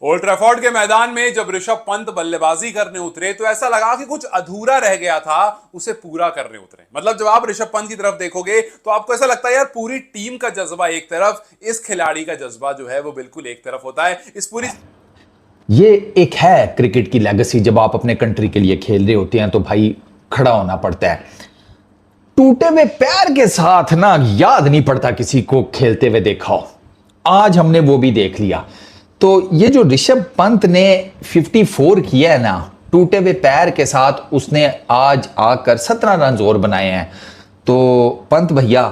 Old Trafford के मैदान में जब ऋषभ पंत बल्लेबाजी करने उतरे तो ऐसा लगा कि कुछ अधूरा रह गया था, उसे पूरा करने उतरे। मतलब जब आप ऋषभ पंत की तरफ देखोगे तो आपको ऐसा लगता है यार पूरी टीम का जज्बा एक तरफ, इस खिलाड़ी का जज्बा जो है वो बिल्कुल एक तरफ होता है। इस पूरी ये एक है क्रिकेट की लेगेसी। जब आप अपने कंट्री के लिए खेल रहे होते हैं तो भाई खड़ा होना पड़ता है। टूटे हुए पैर के साथ ना याद नहीं पड़ता किसी को खेलते हुए देखा हो। आज हमने वो भी देख लिया। तो ये जो ऋषभ पंत ने 54 किया है ना टूटे हुए पैर के साथ, उसने आज आकर 17 रन और बनाए हैं। तो पंत भैया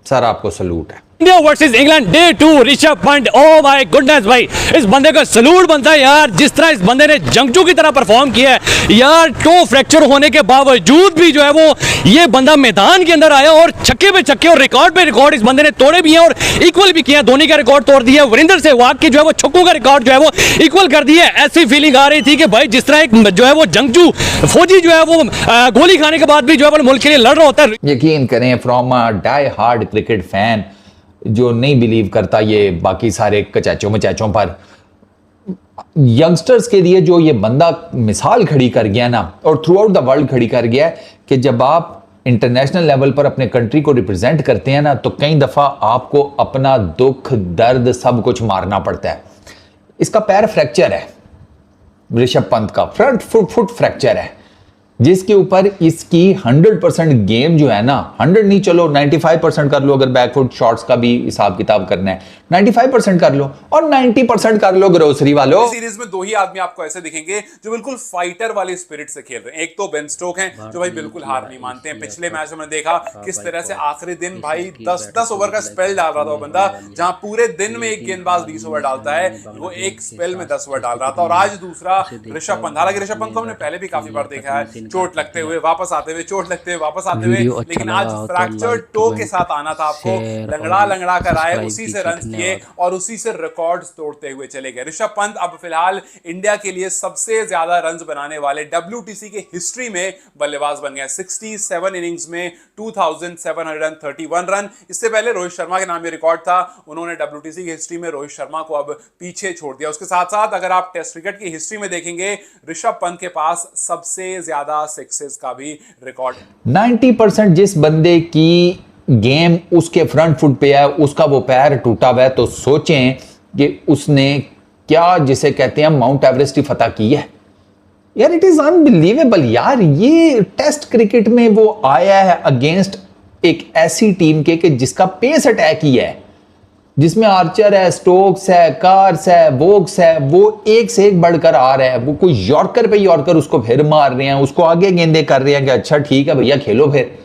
सर आपको सलूट है। India versus England day 2 Rishabh Pant, oh my goodness भाई, इस बंदे का सलूट बनता है यार। जिस तरह इस बंदे ने जंगजू की तरह परफॉर्म किया है यार, टो फ्रैक्चर होने के बावजूद भी जो है वो ये बंदा मैदान के अंदर आया और छक्के पे छक्के और रिकॉर्ड पे रिकॉर्ड इस बंदे ने तोड़े भी हैं और इक्वल भी किया। धोनी का रिकॉर्ड तोड़ दिया, वीरेंद्र सहवाग की जो है वो छक्कों का रिकॉर्ड जो है वो इक्वल कर दिया। ऐसी फीलिंग आ रही थी कि भाई जिस तरह एक जो है वो जंगजू फौजी जो है वो गोली खाने के बाद भी जो है मुल्क के लिए लड़ रहा होता है। यकीन करें, from a die hard cricket fan जो नहीं बिलीव करता ये बाकी सारे कचैचों मचैचों पर, यंगस्टर्स के लिए जो ये बंदा मिसाल खड़ी कर गया ना और थ्रू आउट द वर्ल्ड खड़ी कर गया कि जब आप इंटरनेशनल लेवल पर अपने कंट्री को रिप्रेजेंट करते हैं ना तो कई दफा आपको अपना दुख दर्द सब कुछ मारना पड़ता है। इसका पैर फ्रैक्चर है, ऋषभ पंत का फ्रंट फुट फ्रैक्चर है, जिसके ऊपर इसकी 100% गेम जो है ना, 100 नहीं चलो 95% कर लो, अगर बैकफुट शॉट्स का भी हिसाब किताब करना है 95% कर लो और 90% कर लो ग्रोसरी वालों। सीरीज में दो ही आदमी आपको ऐसे दिखेंगे जो बिल्कुल फाइटर वाले स्पिरिट से खेल रहे हैं। एक तो बेन स्टोक हैं जो भाई बिल्कुल हार नहीं मानते हैं। पिछले मैच में देखा किस तरह से आखिरी दिन भाई 10 ओवर का स्पेल डाल रहा था वो बंदा, जहां पूरे दिन में एक गेंदबाज 20 ओवर डालता है, वो एक स्पेल में 10 ओवर डाल रहा था। और आज दूसरा ऋषभ पंत, हालांकि ऋषभ पंत को हमने पहले भी काफी बार देखा है चोट लगते हुए वापस आते हुए, चोट लगते हुए वापस आते हुए, लेकिन आज फ्रैक्चर्ड टो के साथ आना था आपको। लंगड़ा कर आए, उसी से रन किए और उसी से रिकॉर्ड्स तोड़ते हुए चले गए। ऋषभ पंत अब फिलहाल इंडिया के लिए सबसे ज्यादा रन्स बनाने वाले WTC के हिस्ट्री में बल्लेबाज बन गए। 67 इनिंग्स में 2731 रन। इससे पहले रोहित शर्मा के नाम ये रिकॉर्ड था, उन्होंने WTC की हिस्ट्री में रोहित शर्मा को अब पीछे छोड़ दिया। उसके साथ साथ अगर आप टेस्ट क्रिकेट की हिस्ट्री में देखेंगे, ऋषभ पंत के पास सबसे ज्यादा सिक्सेस का भी रिकॉर्ड है। 90% जिस बंदे की गेम उसके फ्रंट फुट पे है, उसका वो पैर टूटा हुआ है, तो सोचें कि उसने क्या जिसे कहते हैं माउंट एवरेस्ट की फतह की है यार। इट इज अनबिलीवेबल यार। ये टेस्ट क्रिकेट में वो आया है अगेंस्ट एक ऐसी टीम के कि जिसका पेस अटैक ही है, जिसमें आर्चर है, स्टोक्स है, कार्स है, वोक्स है, वो एक से एक बढ़कर आ रहा है। वो कोई यॉर्कर पे यॉर्कर उसको फिर मार रहे हैं, उसको आगे गेंदे कर रहे हैं कि अच्छा ठीक है भैया खेलो। फिर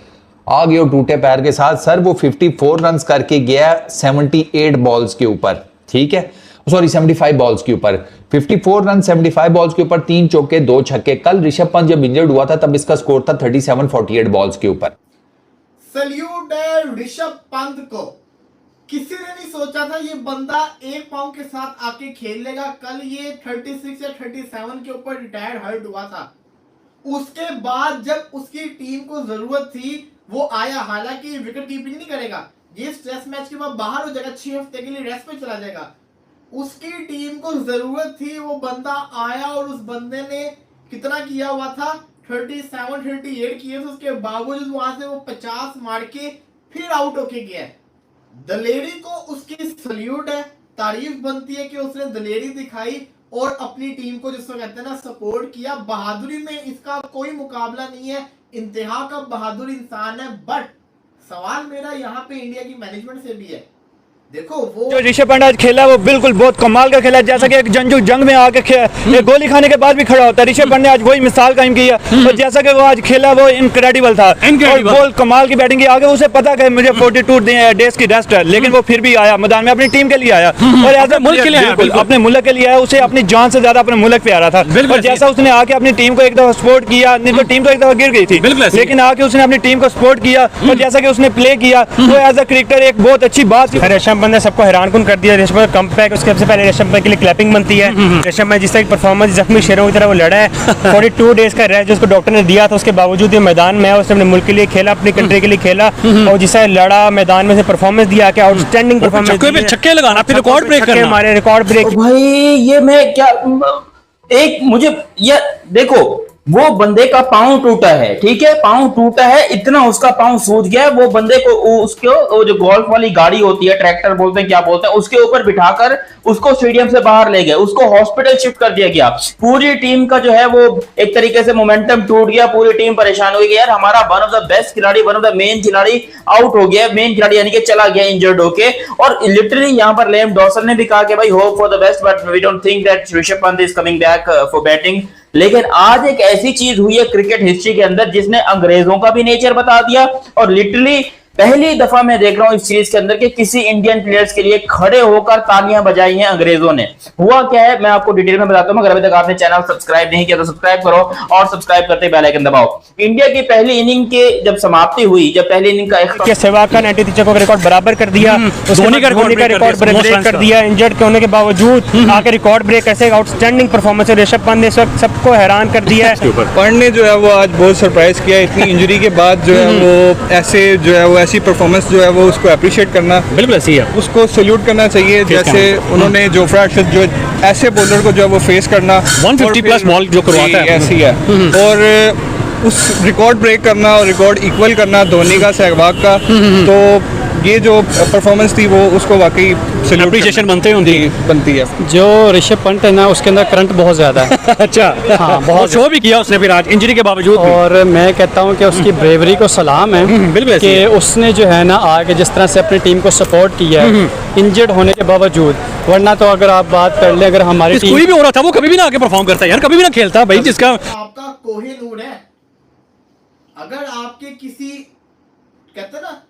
आ गए टूटे पैर के साथ। सर वो 54 रन करके गया 78 बॉल्स के ऊपर, ठीक है, सॉरी 75 बॉल्स के ऊपर। 54 रन 75 बॉल्स के ऊपर, 3 चौके 2 छक्के। कल ऋषभ पंत जब इंजर्ड हुआ था तब इसका स्कोर था 37-48 बॉल्स के ऊपर। सल्यूट है ऋषभ पंत को। किसी ने नहीं सोचा था ये बंदा एक पाँव के साथ आके खेल लेगा। कल ये 36 या 37 के ऊपर रिटायर्ड हर्ट हुआ था। उसके बाद जब उसकी टीम को जरूरत थी वो आया। हालांकि विकेट कीपिंग नहीं करेगा, ये टेस्ट मैच के बाद बाहर हो जाएगा, 6 हफ्ते के लिए रेस्ट पे चला जाएगा। उसकी टीम को जरूरत थी, वो बंदा आया और उस बंदे ने कितना किया हुआ था, 37-38 किए थे। उसके बावजूद वहां से वो 50 मार के फिर आउट होके गया। दलेरी को उसकी सल्यूट है, तारीफ बनती है कि उसने दलेरी दिखाई और अपनी टीम को जिसको कहते हैं ना सपोर्ट किया। बहादुरी में इसका कोई मुकाबला नहीं है, इंतहा का बहादुर इंसान है। बट सवाल मेरा यहाँ पे इंडिया की मैनेजमेंट से भी है। देखो वो जो ऋषभ पंत आज खेला वो बिल्कुल बहुत कमाल का खेला। जैसा कि एक जंगजू जंग में आके एक गोली खाने के बाद भी खड़ा होता है, ऋषभ पंत ने आज वही मिसाल कायम की है। और जैसा कि वो आज खेला वो इनक्रेडिबल था, बहुत कमाल की बैटिंग की। आगे उसे पता है मुझे 42 डेज की रेस्ट है, लेकिन वो फिर भी आया मैदान में, अपनी टीम के लिए आया और एज मुल्क के लिए अपने मुल्क के लिए आया। उसे अपनी जान से ज्यादा अपने मुल्क पे आ रहा था। और जैसा उसने आके अपनी टीम को एक दफा सपोर्ट किया, नहीं तो टीम तो एक दफा गिर गई थी, लेकिन आके उसने अपनी टीम को सपोर्ट किया और जैसा कि उसने प्ले किया वो एज अ क्रिकेटर एक बहुत अच्छी बात। ऋषभ पंत ने सबको हैरानकुन कर दिया। ऋषभ पंत कम बैक, उसके सबसे पहले ऋषभ पंत के लिए क्लैपिंग बनती है। ऋषभ पंत जिस तरह परफॉर्मेंस जख्मी शेरों की तरह वो लड़ा है, 42 डेज का रेस्ट जो उसको डॉक्टर ने दिया था, उसके बावजूद ये मैदान में उसने अपने मुल्क के लिए खेला, अपनी कंट्री के लिए खेला और जिस तरह लड़ा मैदान में से परफॉर्मेंस दिया कि आउटस्टैंडिंग परफॉर्मेंस, छक्के लगाना, फिर रिकॉर्ड ब्रेक करना, हमारे रिकॉर्ड ब्रेक। भाई ये मैं क्या एक मुझे ये देखो, वो बंदे का पाँव टूटा है, ठीक है, पाँव टूटा है, इतना उसका पाँव सूज गया है, वो बंदे को उसको वो जो गोल्फ वाली गाड़ी होती है, ट्रैक्टर बोलते हैं क्या बोलते हैं, उसके ऊपर बिठाकर उसको स्टेडियम से बाहर ले गए, उसको हॉस्पिटल शिफ्ट कर दिया गया। पूरी टीम का जो है वो एक तरीके से मोमेंटम टूट गया, पूरी टीम परेशान हो गई यार, हमारा वन ऑफ द बेस्ट खिलाड़ी, वन ऑफ द मेन खिलाड़ी आउट हो गया, मेन खिलाड़ी यानी कि चला गया इंजर्ड होके। और लिटरली यहाँ पर लेम डॉसन ने भी कहा कि भाई hope for the best but we don't think that Rishabh Pant is coming back for batting. लेकिन आज एक ऐसी चीज हुई है क्रिकेट हिस्ट्री के अंदर जिसने अंग्रेजों का भी नेचर बता दिया, और लिटरली पहली दफा मैं देख रहा हूं इस सीरीज के अंदर कि किसी इंडियन प्लेयर्स के लिए खड़े होकर तालियां बजाई हैं अंग्रेजों ने। हुआ क्या है मैं आपको डिटेल में बताता हूं, अगर अभी तक आपने चैनल सब्सक्राइब नहीं किया तो सब्सक्राइब करो और सब्सक्राइब करते बेल आइकन दबाओ। इंडिया की पहली इनिंग के जब समाप्ति हुई, जब पहली इनिंग का सहवाग का 93 छक्कों का रिकॉर्ड बराबर कर दिया, धोनी का रिकॉर्ड ब्रेक कर दिया, इंजर्ड होने के बावजूद आके रिकॉर्ड ब्रेक, ऐसे आउटस्टैंडिंग परफॉर्मेंस है ऋषभ पंत ने इस वक्त सबको हैरान कर दिया है। पंत ने जो है वो आज बहुत सरप्राइज किया, इतनी इंजरी के बाद जो है वो ऐसे जो है वो ऐसी परफॉर्मेंस जो है वो उसको अप्रिशिएट करना बिल्कुल ऐसी है, उसको सैल्यूट करना चाहिए। जैसे उन्होंने जोफ्रा आर्चर जो ऐसे बॉलर को जो है वो फेस करना 150 प्लस बॉल जो करवाता है ऐसी है, और उस रिकॉर्ड ब्रेक करना और रिकॉर्ड इक्वल करना धोनी का सहवाग का, तो ये जो परफॉर्मेंस थी वो उसको वाकई एप्रिशिएशन बनती है। जो ऋषभ पंत है ना उसके अंदर करंट बहुत ज्यादा है। अच्छा, हाँ, बहुत शो भी किया उसने फिर आज इंजरी के बावजूद भी। और मैं कहता हूँ कि उसकी ब्रेवरी को सलाम है बिल्कुल कि उसने जो है ना आगे जिस तरह से अपनी टीम को सपोर्ट किया है इंजर्ड होने के बावजूद, वरना तो अगर आप बात कर ले अगर हमारी टीम कोई भी हो रहा था वो कभी भी ना आके परफॉर्म करता यार, कभी भी ना खेलता भाई, जिसका आपका कोहिनूर है। अगर आपके किसी कहते हैं ना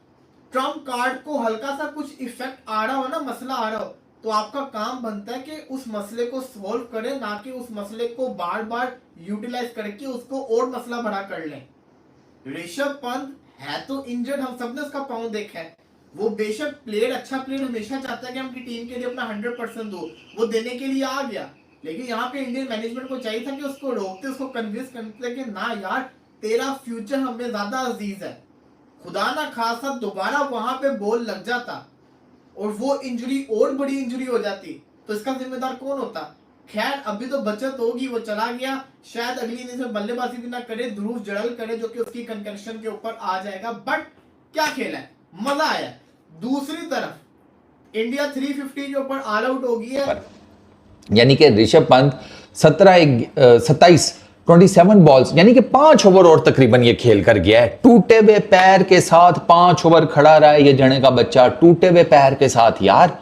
ट्रम्प कार्ड को हल्का सा कुछ इफेक्ट आ रहा हो ना, मसला आ रहा हो, तो आपका काम बनता है कि उस मसले को सॉल्व करें, ना कि उस मसले को बार बार यूटिलाइज करके उसको और मसला बड़ा कर लें। ऋषभ पंत है तो इंजर्ड, हम सबने उसका पाँव देखा है, वो बेशक प्लेयर अच्छा प्लेयर हमेशा चाहता है कि हम अपनी टीम के लिए अपना 100% दो, वो देने के लिए आ गया, लेकिन यहाँ पे इंडियन मैनेजमेंट को चाहिए था कि उसको रोकते, उसको कन्विंस करते कि ना यार तेरा फ्यूचर हमें ज्यादा अजीज है, खुदा ना खासा दोबारा वहां पे बॉल लग जाता और वो इंजरी और बड़ी इंजरी हो जाती तो इसका जिम्मेदार कौन होता। खैर अभी तो बचत होगी, वो चला गया, शायद अगली इनिंग्स में बल्लेबाजी भी ना करे, ध्रुव जड़ल करे जो कि उसकी कंकर्शन के ऊपर आ जाएगा, बट क्या खेला है, मजा आया। दूसरी तरफ इंडिया 350 के ऊपर ऑल आउट हो गई है, यानी कि ऋषभ पंत 27 बॉल्स यानी कि 5 ओवर और तकरीबन ये खेल कर गया है, टूटे हुए पैर के साथ 5 ओवर खड़ा रहा है ये जने का बच्चा, टूटे हुए पैर के साथ यार।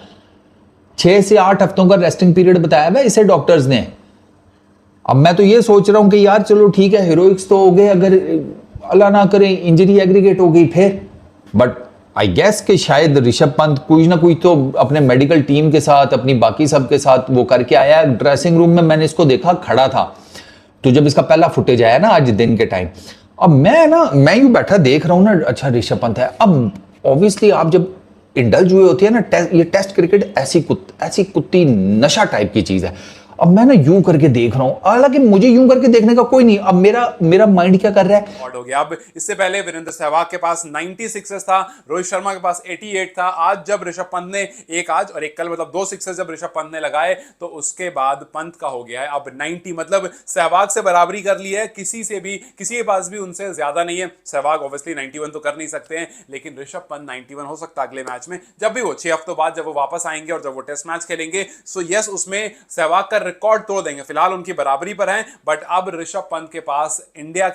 6 से 8 हफ्तों का रेस्टिंग पीरियड बताया हुआ इसे डॉक्टर्स ने। अब मैं तो ये सोच रहा हूं कि यार चलो ठीक है, हीरोइक्स तो हो गए, अगर अल्लाह ना करे इंजरी एग्रीगेट हो गई फिर, बट आई गेस कि शायद ऋषभ पंत कुछ ना कुछ तो अपने मेडिकल टीम के साथ, अपनी बाकी सब के साथ वो करके आया। ड्रेसिंग रूम में मैंने इसको देखा खड़ा था, तो जब इसका पहला फुटेज आया ना आज दिन के टाइम, अब मैं यूं बैठा देख रहा हूं ना, अच्छा ऋषभ पंत है। अब ऑब्वियसली आप जब इंडल्ज हुए होती है ना, ये टेस्ट क्रिकेट ऐसी कुत्ती नशा टाइप की चीज है। अब मैं ना यूं करके देख रहा हूं, हालांकि मुझे यूं करके देखने का कोई नहीं, अब मेरा माइंड क्या कर रहा है। रिकॉर्ड हो गया। अब इससे पहले वीरेंद्र सहवाग के पास 90 सिक्सेस था, रोहित शर्मा के पास 88 था। आज जब ऋषभ पंत ने एक आज और एक कल मतलब 2 सिक्सेस जब ऋषभ पंत ने लगाए तो उसके बाद पंत का हो गया है अब 90, मतलब सहवाग से बराबरी कर ली है। किसी के पास भी उनसे ज्यादा नहीं है। सहवाग ऑब्वियसली 91 तो कर नहीं सकते हैं, लेकिन ऋषभ पंत 91 हो सकता है अगले मैच में, जब भी वो 6 हफ्तों बाद जब वो वापस आएंगे और जब वो टेस्ट मैच खेलेंगे। सो यस, उसमें सहवाग का रिकॉर्ड तोड़ देंगे। फिलहाल उनकी बराबरी पर हैं, बट अब ऋषभ पंत के पास इंडिया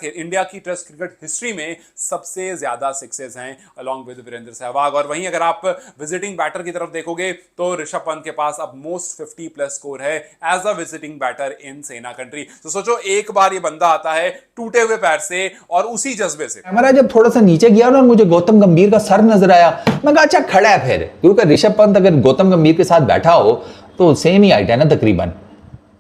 की टेस्ट क्रिकेट हिस्ट्री में सबसे ज्यादा सिक्सेस हैं अलॉन्ग विद वीरेंद्र सहवाग। और वहीं अगर आप विजिटिंग बैटर की तरफ देखोगे तो ऋषभ पंत के पास अब मोस्ट 50 प्लस स्कोर है as a visiting batter in SENA country. तो सोचो एक बार ये बंदा आता है टूटे हुए पैर से और उसी जज्बे से। कैमरा जब थोड़ा सा नीचे गया ना, मुझे गौतम गंभीर का सर नजर आया, मैं कहा अच्छा खड़ा है फिर, क्योंकि ऋषभ पंत अगर गौतम गंभीर के साथ बैठा हो तो सेम ही हाइट है ना तकरीबन।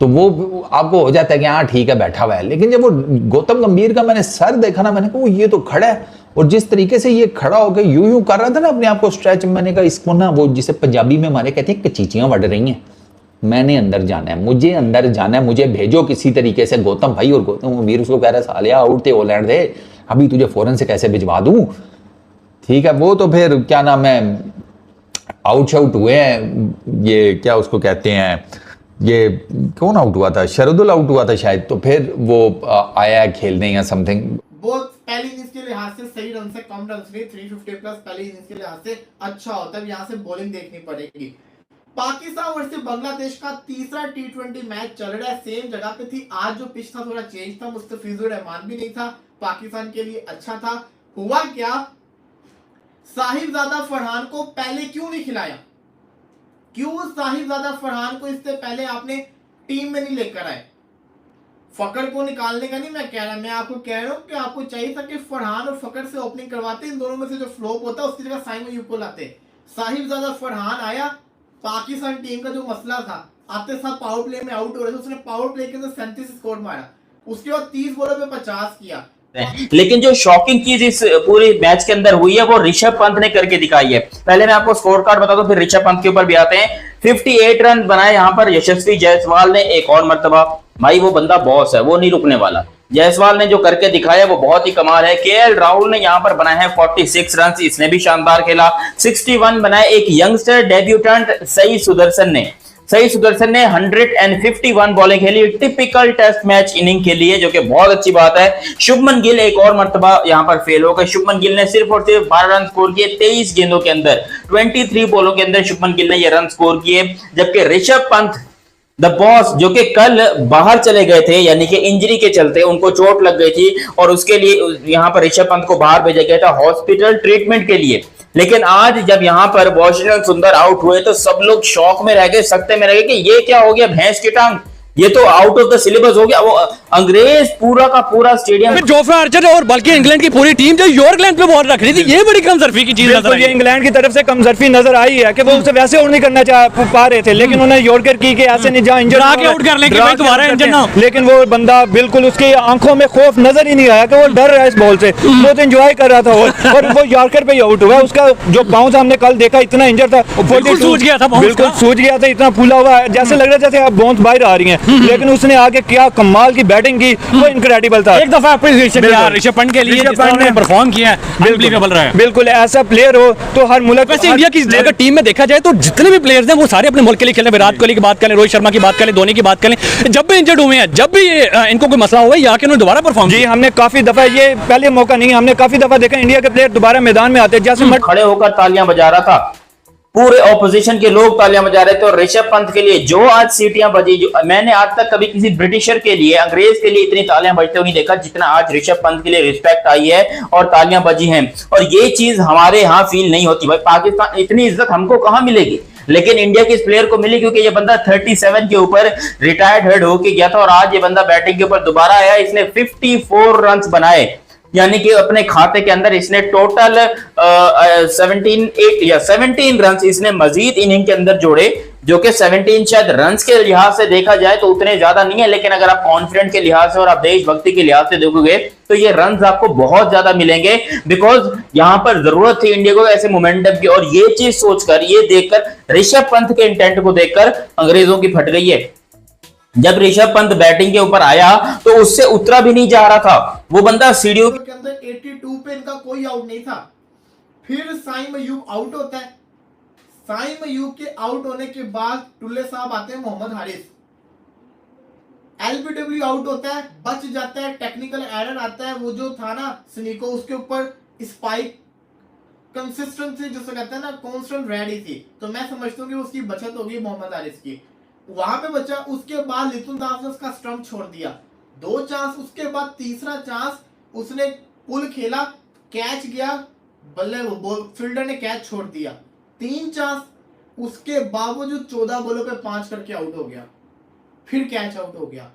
तो वो आपको हो जाता है कि हाँ ठीक है बैठा हुआ है। लेकिन जब वो गौतम गंभीर का मैंने सर देखा ना, मैंने कहा वो ये तो खड़ा है, और जिस तरीके से ये खड़ा होकर यूं कर रहा था ना अपने आप को स्ट्रेच, मैंने कहा इसको ना, वो जिसे पंजाबी में हमारे कहते हैं कचीचियां बढ़ रही हैं, मैंने अंदर जाना है, मुझे अंदर जाना है, मुझे भेजो किसी तरीके से गौतम भाई। और गौतम गंभीर उसको कह रहा है सालिया आउट थे ओलैंड थे, अभी तुझे फौरन से कैसे भिजवा दूं। ठीक है, वो तो फिर क्या नाम है आउट शाउट हुए हैं, ये क्या उसको कहते हैं, ये कौन आउट हुआ था, शरदुल आउट हुआ था शायद, तो फिर वो आया है खेलने या समथिंग। बहुत पहली इनिंग्स के लिहाज से सही रन से कम रन नहीं, 350 प्लस पहली इनिंग्स के लिहाज से अच्छा होता है। यहाँ से बॉलिंग देखनी पड़ेगी। पाकिस्तान वर्सेस बांग्लादेश का तीसरा टी20 मैच चल रहा है, सेम जगह पे थी। आज जो पिच था थोड़ा चेंज था, मुस्तफिजुर रहमान भी नहीं था, पाकिस्तान के लिए अच्छा था। हुआ क्या, साहिबजादा फरहान को पहले क्यों नहीं खिलाया? क्यों साहिबजादा फरहान को इससे पहले आपने टीम में नहीं लेकर आए? फकर को निकालने का नहीं मैं कह रहा, मैं आपको कह रहा हूं कि आपको चाहिए था कि फरहान और फकर से ओपनिंग करवाते, इन दोनों में से जो फ्लॉप होता है उसकी जगह साइम अयूब को लाते। साहिबजादा फरहान आया, पाकिस्तान टीम का जो मसला था, आते साथ पावर प्ले में आउट हो रहे थे, उसने पावर प्ले के अंदर 37 स्कोर मारा, उसके बाद 30 बॉलों पे 50 किया। लेकिन जो शॉकिंग चीज इस पूरे मैच के अंदर हुई है वो ऋषभ पंत ने करके दिखाई है। पहले मैं आपको स्कोर कार्ड बता दूं, फिर ऋषभ पंत के ऊपर भी आते हैं। 58 रन बनाए यहाँ पर यशस्वी जायसवाल ने एक और मर्तबा। भाई वो बंदा बॉस है, वो नहीं रुकने वाला। जायसवाल ने जो करके दिखाया वो बहुत ही कमाल है। केएल राहुल ने यहाँ पर बनाए हैं 46 रन, इसने भी शानदार खेला। 61 बनाए एक यंगस्टर डेब्यूटेंट सई सुदर्शन ने। सही सुदर्शन ने 151 बॉलें खेली टिपिकल टेस्ट मैच इनिंग के लिए, जो कि बहुत अच्छी बात है। शुभमन गिल एक और मर्तबा यहां पर फेल हो गए। शुभमन गिल ने सिर्फ और सिर्फ 12 रन स्कोर किए 23 गेंदों के अंदर, 23 बॉलों के अंदर शुभमन गिल ने ये रन स्कोर किए। जबकि ऋषभ पंत द बॉस, जो कि कल बाहर चले गए थे, यानी कि इंजरी के चलते उनको चोट लग गई थी और उसके लिए यहां पर ऋषभ पंत को बाहर भेजा गया था हॉस्पिटल ट्रीटमेंट के लिए। लेकिन आज जब यहां पर वॉशिंगटन सुंदर आउट हुए तो सब लोग शॉक में रह गए, सकते में रह गए कि ये क्या हो गया, भैंस की टांग, ये तो आउट ऑफ द सिलेबस हो गया। वो अंग्रेज पूरा का पूरा स्टेडियम, जोफ्रा आर्चर और बल्कि इंग्लैंड की पूरी टीम जो यॉर्कलैंड पे बॉल रख रही थी, ये बड़ी कमजरफी की चीज नजर आई। ये इंग्लैंड की तरफ से कमजरफी नजर आई है कि वो उसे वैसे और नहीं करना पा रहे थे, लेकिन उन्होंने यॉर्कर की कि ऐसे नहीं जा इंजर आके आउट कर लेंगे भाई तुम्हारा इंजन ना। लेकिन वो बंदा बिल्कुल, उसकी आंखों में खौफ नजर ही नहीं आया कि वो डर रहा है इस बॉल से, वो तो एंजॉय कर रहा था और वो यॉर्कर पे ही आउट हुआ। उसका जो बाउंस हमने कल देखा इतना इंजर था, बिल्कुल सूज गया था, बिल्कुल सूज गया था, इतना फूला हुआ है जैसे लग रहा था जैसे बाउंस बाहर आ रही है। लेकिन उसने आगे क्या कमाल की बैटिंग की, वो इनक्रेडिबल था। एक दफा अप्रिशिएशन यार ऋषभ पंत के लिए, जिस तरह उन्होंने परफॉर्म किया है, अनबिलीवेबल रहा है। बिल्कुल ऐसा प्लेयर हो तो हर मुल्क, वैसे इंडिया की अगर टीम में देखा जाए तो जितने भी प्लेयर्स हैं वो सारे अपने मुल्क के लिए खेल रहे हैं। विराट कोहली की बात करें, रोहित शर्मा की बात करें, धोनी की बात करें, जब भी इंजर्ड हुए हैं, जब भी इनको कोई मसला हुआ है, या कि उन्होंने दोबारा परफॉर्म जी, हमने काफी दफा, ये पहले मौका नहीं, हमने काफी दफा देखा इंडिया के प्लेयर दोबारा मैदान में आते, जैसे खड़े होकर तालियां बजा रहा था, पूरे ऑपोजिशन के लोग तालियां बजा रहे थे। और ऋषभ पंत के लिए जो आज सीटियां बजी, जो मैंने आज तक कभी किसी ब्रिटिशर के लिए, अंग्रेज के लिए इतनी तालियां बजते हुए नहीं देखा जितना आज ऋषभ पंत के लिए रिस्पेक्ट आई है और तालियां बजी हैं। और ये चीज हमारे यहाँ फील नहीं होती। भाई पाकिस्तान, इतनी इज्जत हमको कहां मिलेगी, लेकिन इंडिया के इस प्लेयर को मिली क्योंकि ये बंदा 37 के ऊपर रिटायर्ड हेड होके गया था और आज ये बंदा बैटिंग के ऊपर दोबारा आया। इसने 54 रन बनाए, यानी कि अपने खाते के अंदर इसने टोटल 17 रन इसने मजीद इनिंग के अंदर जोड़े, जो कि 17 शायद रन्स के लिहाज से देखा जाए तो उतने ज्यादा नहीं है, लेकिन अगर आप कॉन्फिडेंट के लिहाज से और आप देशभक्ति के लिहाज से देखोगे तो ये रन्स आपको बहुत ज्यादा मिलेंगे। बिकॉज यहां पर जरूरत थी इंडिया को ऐसे मोमेंटम की, और ये चीज सोचकर, ये देखकर, ऋषभ पंत के इंटेंट को देखकर अंग्रेजों की फट गई है। जब ऋषभ पंत बैटिंग के ऊपर आया तो उससे उतरा भी नहीं जा रहा था, वो बंदा सीढ़ियों के अंदर 82 पे इनका कोई आउट नहीं था। फिर साइम अयूब आउट होता है। साइम अयूब के आउट होने के बाद टुल्ले साहब आते हैं, मोहम्मद हारिस। एलबीडब्ल्यू आउट होता है, बच जाता है, टेक्निकल एरर आता है। वो जो था ना स्नीको, उसके ऊपर स्पाइक कंसिस्टेंसी जो कहते हैं ना, कांस्टेंट रेडी थी, तो मैं समझता हूँ कि उसकी बचत होगी मोहम्मद हारिस की, वहां पे बचा। उसके बाद लिथुन दास ने उसका स्टंप छोड़ दिया, 2 चांस, उसके बाद तीसरा चांस उसने पुल खेला, कैच गया, बल्ले फील्डर ने कैच छोड़ दिया, 3 चांस, उसके बावजूद 14 बॉलों पे 5 करके आउट हो गया, फिर कैच आउट हो गया।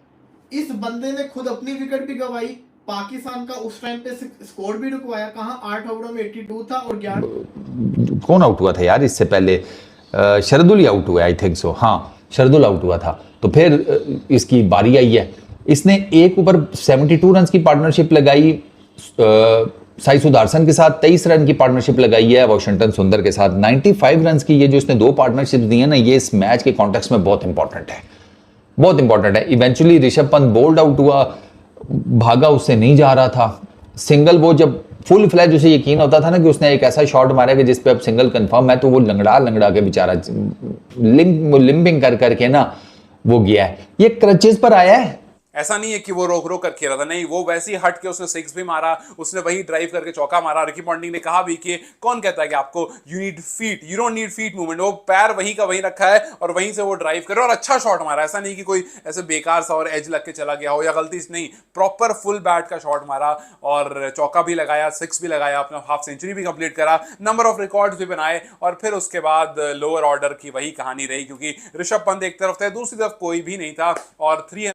इस बंदे ने खुद अपनी विकेट भी गवाई, पाकिस्तान का उस टाइम पे स्कोर भी रुकवाया। कहां 8 ओवरों में 82 था और 11। कौन आउट हुआ था यार इससे पहले? शरदुल आउट हुआ, आई थिंक सो, हाँ शरदुल आउट हुआ था। तो फिर इसकी बारी आई है। इसने एक ऊपर 72 रन की पार्टनरशिप लगाई साई सुदर्शन के साथ, 23 रन की पार्टनरशिप लगाई है वॉशिंगटन सुंदर के साथ, 95 रन की। ये जो इसने 2 पार्टनरशिप दी है ना, ये इस मैच के कॉन्टेक्स्ट में बहुत इंपॉर्टेंट है, बहुत इंपॉर्टेंट है। Eventually Rishabh Pant bold out हुआ, भागा, उससे नहीं जा रहा था सिंगल। वो जब फुल फ्लैज उसे यकीन होता था ना कि उसने एक ऐसा शॉट मारा कि जिस पे अब सिंगल कंफर्म है, तो वो लंगड़ा के बेचारा लिम्बिंग कर करके ना वो गया है। ये क्रचेस पर आया है, ऐसा नहीं है कि वो रोक रोक कर खेल रहा था, नहीं, वो वैसे ही हट के उसने 6 भी मारा, उसने वही ड्राइव करके चौका मारा। रिकी पॉन्टिंग ने कहा भी कि कौन कहता है कि आपको you need feet, you don't need feet movement. वो पैर वहीं का वहीं रखा है और वहीं से वो ड्राइव करे और अच्छा शॉट मारा। ऐसा नहीं कि कोई ऐसे बेकार सा और एज लग के चला गया हो या गलती से, नहीं, प्रॉपर फुल बैट का शॉट मारा और चौका भी लगाया, 6 भी लगाया, अपना हाफ सेंचुरी भी कंप्लीट करा, नंबर ऑफ रिकॉर्ड्स भी बनाए। और फिर उसके बाद लोअर ऑर्डर की वही कहानी रही, क्योंकि ऋषभ पंत एक तरफ थे, दूसरी तरफ कोई भी नहीं था और 3